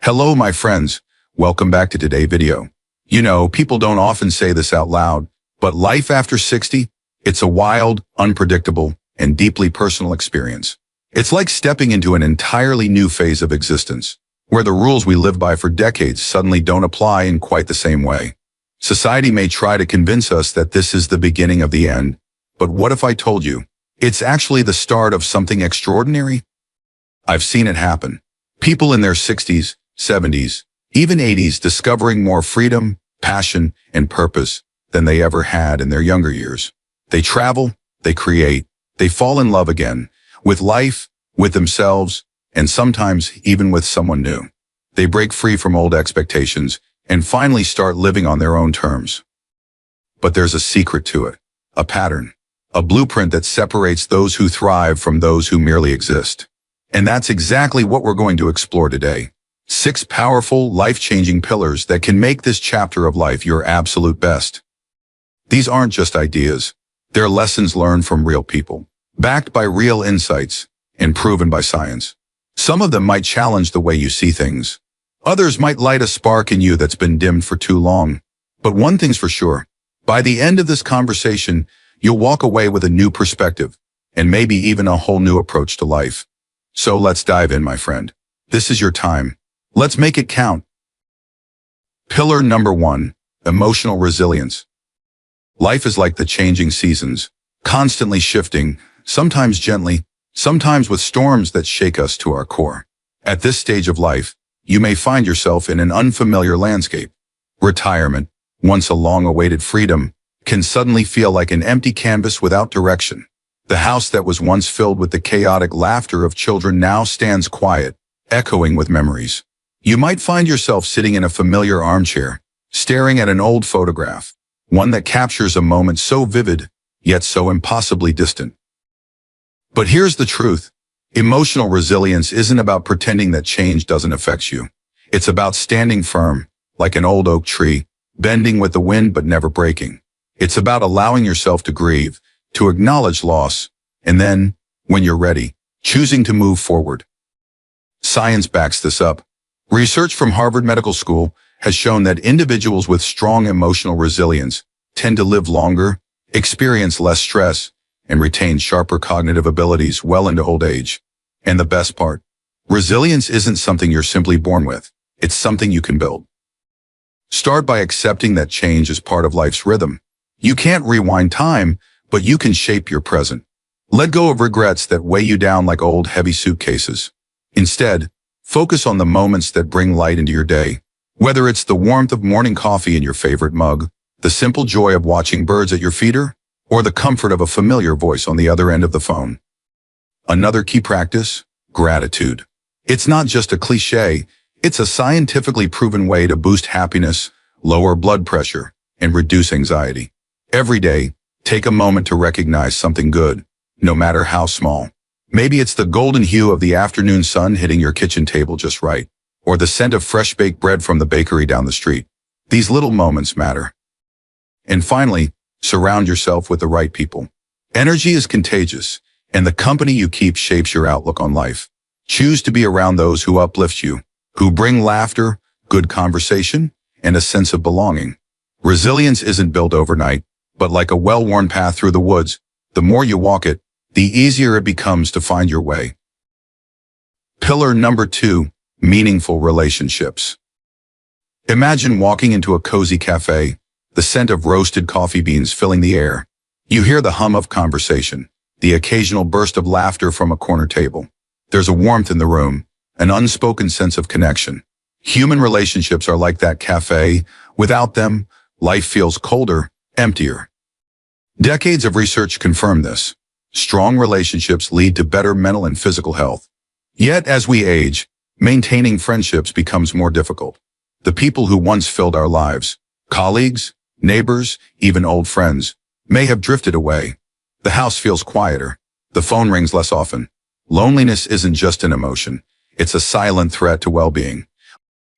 Hello, my friends. Welcome back to today's video. You know, people don't often say this out loud, but life after 60, it's a wild, unpredictable, and deeply personal experience. It's like stepping into an entirely new phase of existence, where the rules we lived by for decades suddenly don't apply in quite the same way. Society may try to convince us that this is the beginning of the end, but what if I told you it's actually the start of something extraordinary? I've seen it happen. People in their 60s, 70s, even 80s discovering more freedom, passion, and purpose than they ever had in their younger years. They travel, they create, they fall in love again, with life, with themselves, and sometimes even with someone new. They break free from old expectations and finally start living on their own terms. But there's a secret to it, a pattern, a blueprint that separates those who thrive from those who merely exist. And that's exactly what we're going to explore today. 6 powerful, life-changing pillars that can make this chapter of life your absolute best. These aren't just ideas. They're lessons learned from real people, backed by real insights, and proven by science. Some of them might challenge the way you see things. Others might light a spark in you that's been dimmed for too long. But one thing's for sure. By the end of this conversation, you'll walk away with a new perspective, and maybe even a whole new approach to life. So let's dive in, my friend. This is your time. Let's make it count. Pillar number 1, emotional resilience. Life is like the changing seasons, constantly shifting, sometimes gently, sometimes with storms that shake us to our core. At this stage of life, you may find yourself in an unfamiliar landscape. Retirement, once a long-awaited freedom, can suddenly feel like an empty canvas without direction. The house that was once filled with the chaotic laughter of children now stands quiet, echoing with memories. You might find yourself sitting in a familiar armchair, staring at an old photograph, one that captures a moment so vivid, yet so impossibly distant. But here's the truth. Emotional resilience isn't about pretending that change doesn't affect you. It's about standing firm, like an old oak tree, bending with the wind but never breaking. It's about allowing yourself to grieve, to acknowledge loss, and then, when you're ready, choosing to move forward. Science backs this up. Research from Harvard Medical School has shown that individuals with strong emotional resilience tend to live longer, experience less stress, and retain sharper cognitive abilities well into old age. And the best part, resilience isn't something you're simply born with. It's something you can build. Start by accepting that change is part of life's rhythm. You can't rewind time, but you can shape your present. Let go of regrets that weigh you down like old heavy suitcases. Instead, focus on the moments that bring light into your day. Whether it's the warmth of morning coffee in your favorite mug, the simple joy of watching birds at your feeder, or the comfort of a familiar voice on the other end of the phone. Another key practice, gratitude. It's not just a cliche, it's a scientifically proven way to boost happiness, lower blood pressure, and reduce anxiety. Every day, take a moment to recognize something good, no matter how small. Maybe it's the golden hue of the afternoon sun hitting your kitchen table just right, or the scent of fresh baked bread from the bakery down the street. These little moments matter. And finally, surround yourself with the right people. Energy is contagious, and the company you keep shapes your outlook on life. Choose to be around those who uplift you, who bring laughter, good conversation, and a sense of belonging. Resilience isn't built overnight, but like a well-worn path through the woods, the more you walk it, the easier it becomes to find your way. Pillar number 2, meaningful relationships. Imagine walking into a cozy cafe, the scent of roasted coffee beans filling the air. You hear the hum of conversation, the occasional burst of laughter from a corner table. There's a warmth in the room, an unspoken sense of connection. Human relationships are like that cafe. Without them, life feels colder, emptier. Decades of research confirm this. Strong relationships lead to better mental and physical health. Yet, as we age, maintaining friendships becomes more difficult. The people who once filled our lives, colleagues, neighbors, even old friends, may have drifted away. The house feels quieter. The phone rings less often. Loneliness isn't just an emotion. It's a silent threat to well-being.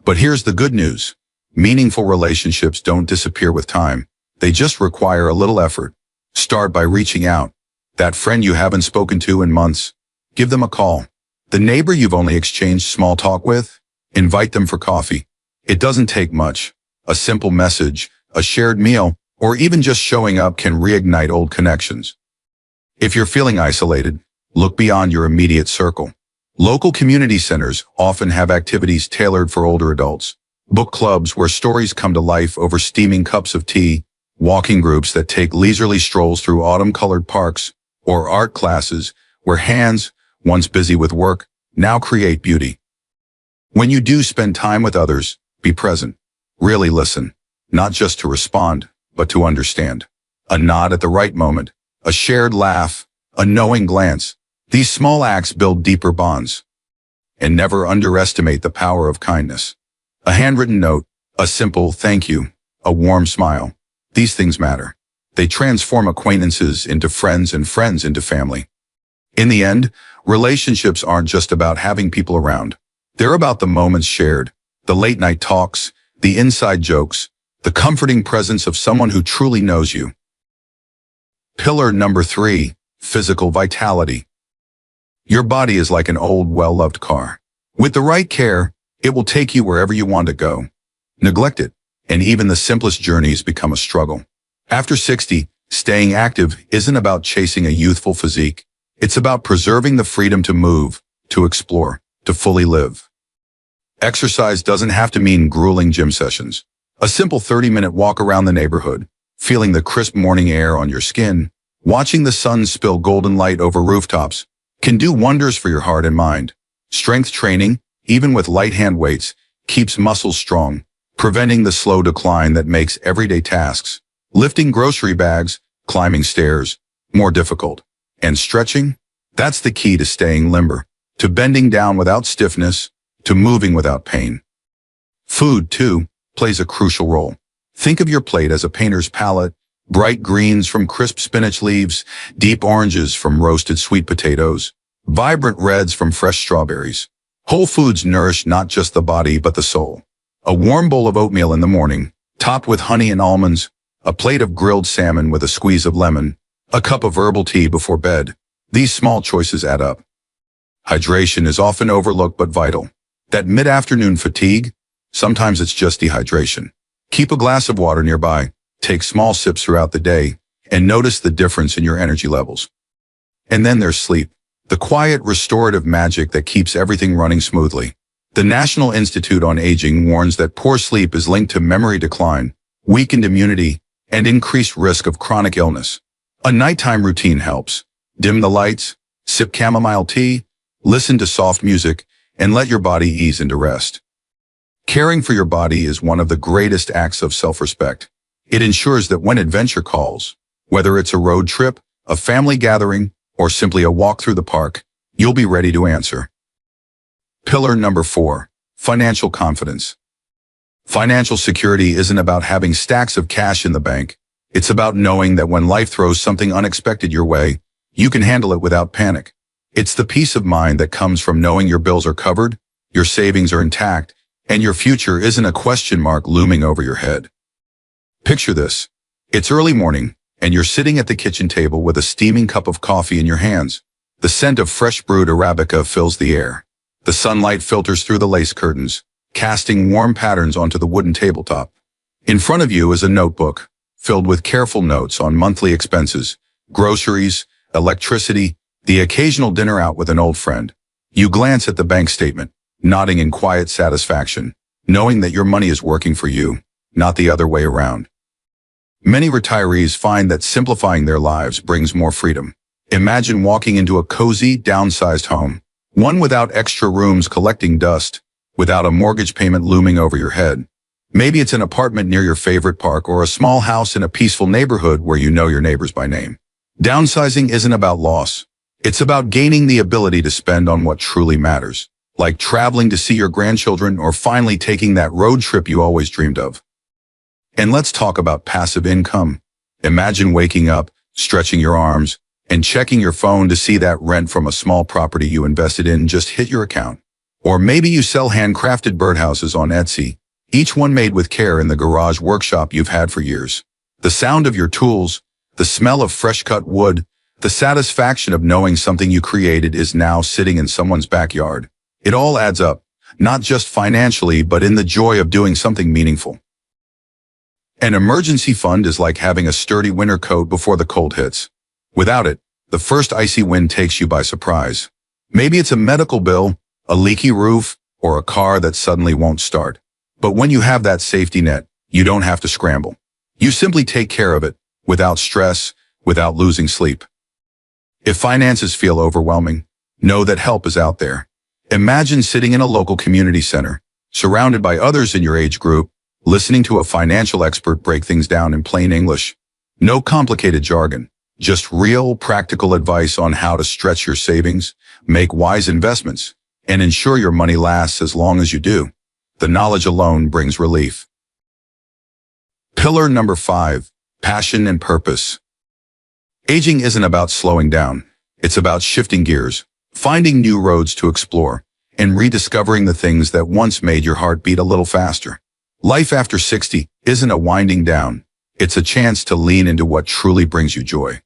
But here's the good news. Meaningful relationships don't disappear with time. They just require a little effort. Start by reaching out. That friend you haven't spoken to in months, give them a call. The neighbor you've only exchanged small talk with, Invite them for coffee. It doesn't take much. A simple message, a shared meal, or even just showing up can reignite old connections. If you're feeling isolated, look beyond your immediate circle. Local community centers often have activities tailored for older adults. Book clubs where stories come to life over steaming cups of tea, walking groups that take leisurely strolls through autumn-colored parks, or art classes where hands, once busy with work, now create beauty. When you do spend time with others, be present. Really listen, not just to respond, but to understand. A nod at the right moment, a shared laugh, a knowing glance. These small acts build deeper bonds. And never underestimate the power of kindness. A handwritten note, a simple thank you, a warm smile. These things matter. They transform acquaintances into friends and friends into family. In the end, relationships aren't just about having people around. They're about the moments shared, the late-night talks, the inside jokes, the comforting presence of someone who truly knows you. Pillar number 3, physical vitality. Your body is like an old, well-loved car. With the right care, it will take you wherever you want to go. Neglect it, and even the simplest journeys become a struggle. After 60, staying active isn't about chasing a youthful physique. It's about preserving the freedom to move, to explore, to fully live. Exercise doesn't have to mean grueling gym sessions. A simple 30-minute walk around the neighborhood, feeling the crisp morning air on your skin, watching the sun spill golden light over rooftops, can do wonders for your heart and mind. Strength training, even with light hand weights, keeps muscles strong, preventing the slow decline that makes everyday tasks, lifting grocery bags, climbing stairs, more difficult. And stretching? That's the key to staying limber, to bending down without stiffness, to moving without pain. Food, too, plays a crucial role. Think of your plate as a painter's palette, bright greens from crisp spinach leaves, deep oranges from roasted sweet potatoes, vibrant reds from fresh strawberries. Whole foods nourish not just the body but the soul. A warm bowl of oatmeal in the morning, topped with honey and almonds, a plate of grilled salmon with a squeeze of lemon, a cup of herbal tea before bed. These small choices add up. Hydration is often overlooked but vital. That mid-afternoon fatigue? Sometimes it's just dehydration. Keep a glass of water nearby, take small sips throughout the day, and notice the difference in your energy levels. And then there's sleep. The quiet, restorative magic that keeps everything running smoothly. The National Institute on Aging warns that poor sleep is linked to memory decline, weakened immunity, and increased risk of chronic illness. A nighttime routine helps. Dim the lights, sip chamomile tea, listen to soft music, and let your body ease into rest. Caring for your body is one of the greatest acts of self-respect. It ensures that when adventure calls, whether it's a road trip, a family gathering, or simply a walk through the park, you'll be ready to answer. Pillar number 4, financial confidence. Financial security isn't about having stacks of cash in the bank. It's about knowing that when life throws something unexpected your way, you can handle it without panic. It's the peace of mind that comes from knowing your bills are covered, your savings are intact, and your future isn't a question mark looming over your head. Picture this. It's early morning, and you're sitting at the kitchen table with a steaming cup of coffee in your hands. The scent of fresh brewed Arabica fills the air. The sunlight filters through the lace curtains, casting warm patterns onto the wooden tabletop. In front of you is a notebook, filled with careful notes on monthly expenses, groceries, electricity, the occasional dinner out with an old friend. You glance at the bank statement, nodding in quiet satisfaction, knowing that your money is working for you, not the other way around. Many retirees find that simplifying their lives brings more freedom. Imagine walking into a cozy, downsized home, one without extra rooms collecting dust, without a mortgage payment looming over your head. Maybe it's an apartment near your favorite park or a small house in a peaceful neighborhood where you know your neighbors by name. Downsizing isn't about loss. It's about gaining the ability to spend on what truly matters, like traveling to see your grandchildren or finally taking that road trip you always dreamed of. And let's talk about passive income. Imagine waking up, stretching your arms, and checking your phone to see that rent from a small property you invested in just hit your account. Or maybe you sell handcrafted birdhouses on Etsy, each one made with care in the garage workshop you've had for years. The sound of your tools, the smell of fresh-cut wood, the satisfaction of knowing something you created is now sitting in someone's backyard. It all adds up. not just financially, but in the joy of doing something meaningful. An emergency fund is like having a sturdy winter coat before the cold hits. Without it, the first icy wind takes you by surprise. Maybe it's a medical bill, a leaky roof, or a car that suddenly won't start. But when you have that safety net, you don't have to scramble. You simply take care of it, without stress, without losing sleep. If finances feel overwhelming, know that help is out there. Imagine sitting in a local community center, surrounded by others in your age group, listening to a financial expert break things down in plain English. No complicated jargon, just real, practical advice on how to stretch your savings, make wise investments, and ensure your money lasts as long as you do. The knowledge alone brings relief. Pillar number 5, passion and purpose. Aging isn't about slowing down. It's about shifting gears, finding new roads to explore, and rediscovering the things that once made your heart beat a little faster. Life after 60 isn't a winding down. It's a chance to lean into what truly brings you joy.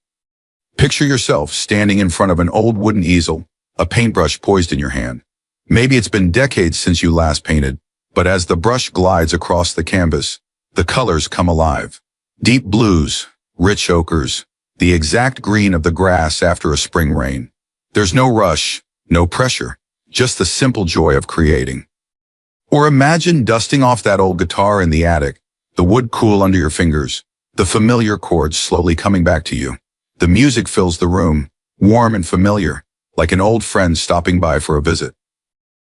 Picture yourself standing in front of an old wooden easel, a paintbrush poised in your hand. Maybe it's been decades since you last painted, but as the brush glides across the canvas, the colors come alive. Deep blues, rich ochres, the exact green of the grass after a spring rain. There's no rush, no pressure, just the simple joy of creating. Or imagine dusting off that old guitar in the attic, the wood cool under your fingers, the familiar chords slowly coming back to you. The music fills the room, warm and familiar, like an old friend stopping by for a visit.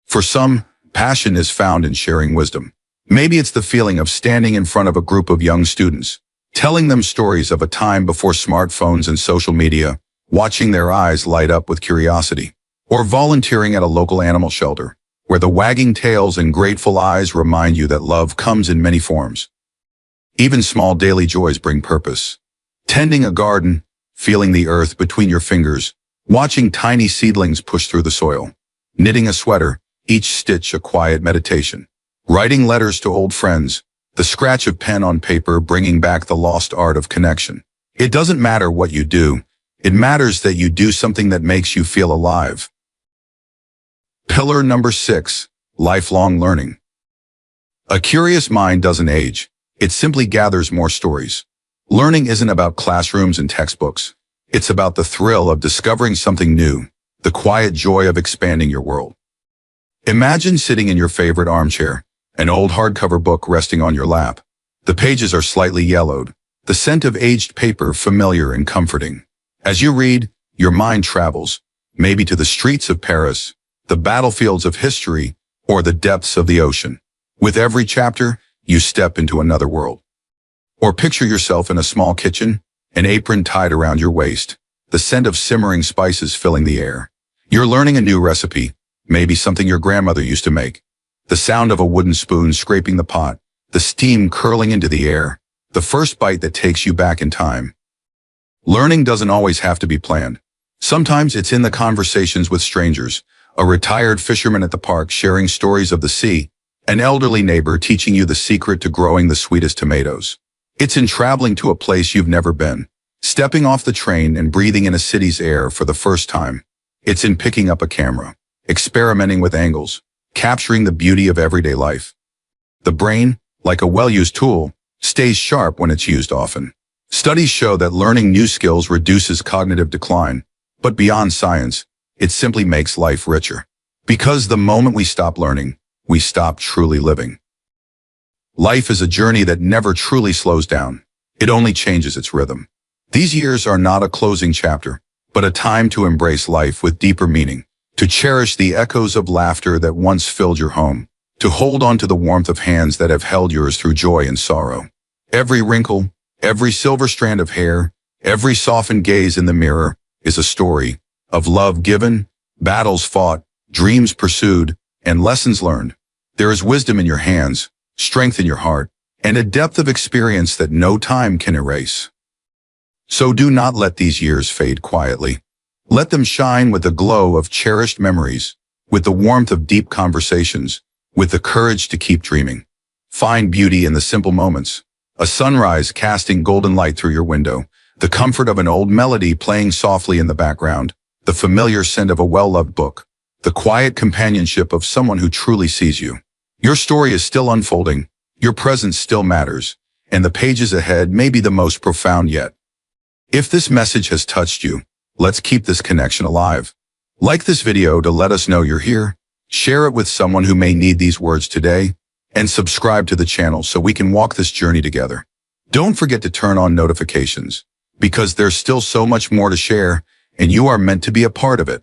For some, passion is found in sharing wisdom. Maybe it's the feeling of standing in front of a group of young students, telling them stories of a time before smartphones and social media, watching their eyes light up with curiosity. Or volunteering at a local animal shelter, where the wagging tails and grateful eyes remind you that love comes in many forms. Even small daily joys bring purpose. Tending a garden, feeling the earth between your fingers, watching tiny seedlings push through the soil. Knitting a sweater, each stitch a quiet meditation. Writing letters to old friends, the scratch of pen on paper bringing back the lost art of connection. It doesn't matter what you do. It matters that you do something that makes you feel alive. Pillar number 6, lifelong learning. A curious mind doesn't age. It simply gathers more stories. Learning isn't about classrooms and textbooks. It's about the thrill of discovering something new, the quiet joy of expanding your world. Imagine sitting in your favorite armchair, an old hardcover book resting on your lap. The pages are slightly yellowed, the scent of aged paper familiar and comforting. As you read, your mind travels, maybe to the streets of Paris, the battlefields of history, or the depths of the ocean. With every chapter, you step into another world. Or picture yourself in a small kitchen, an apron tied around your waist, the scent of simmering spices filling the air. You're learning a new recipe, maybe something your grandmother used to make. The sound of a wooden spoon scraping the pot, the steam curling into the air, the first bite that takes you back in time. Learning doesn't always have to be planned. Sometimes it's in the conversations with strangers, a retired fisherman at the park sharing stories of the sea, an elderly neighbor teaching you the secret to growing the sweetest tomatoes. It's in traveling to a place you've never been, stepping off the train and breathing in a city's air for the first time. It's in picking up a camera, experimenting with angles, capturing the beauty of everyday life. The brain, like a well-used tool, stays sharp when it's used often. Studies show that learning new skills reduces cognitive decline, but beyond science, it simply makes life richer. Because the moment we stop learning, we stop truly living. Life is a journey that never truly slows down. It only changes its rhythm. These years are not a closing chapter, but a time to embrace life with deeper meaning, to cherish the echoes of laughter that once filled your home, to hold on to the warmth of hands that have held yours through joy and sorrow. Every wrinkle, every silver strand of hair, every softened gaze in the mirror is a story of love given, battles fought, dreams pursued, and lessons learned. There is wisdom in your hands, strength in your heart, and a depth of experience that no time can erase. So do not let these years fade quietly. Let them shine with the glow of cherished memories, with the warmth of deep conversations, with the courage to keep dreaming. Find beauty in the simple moments. A sunrise casting golden light through your window, the comfort of an old melody playing softly in the background, the familiar scent of a well-loved book. the quiet companionship of someone who truly sees you. Your story is still unfolding, your presence still matters, and the pages ahead may be the most profound yet. If this message has touched you, let's keep this connection alive. Like this video to let us know you're here, share it with someone who may need these words today, and subscribe to the channel so we can walk this journey together. Don't forget to turn on notifications, because there's still so much more to share, and you are meant to be a part of it.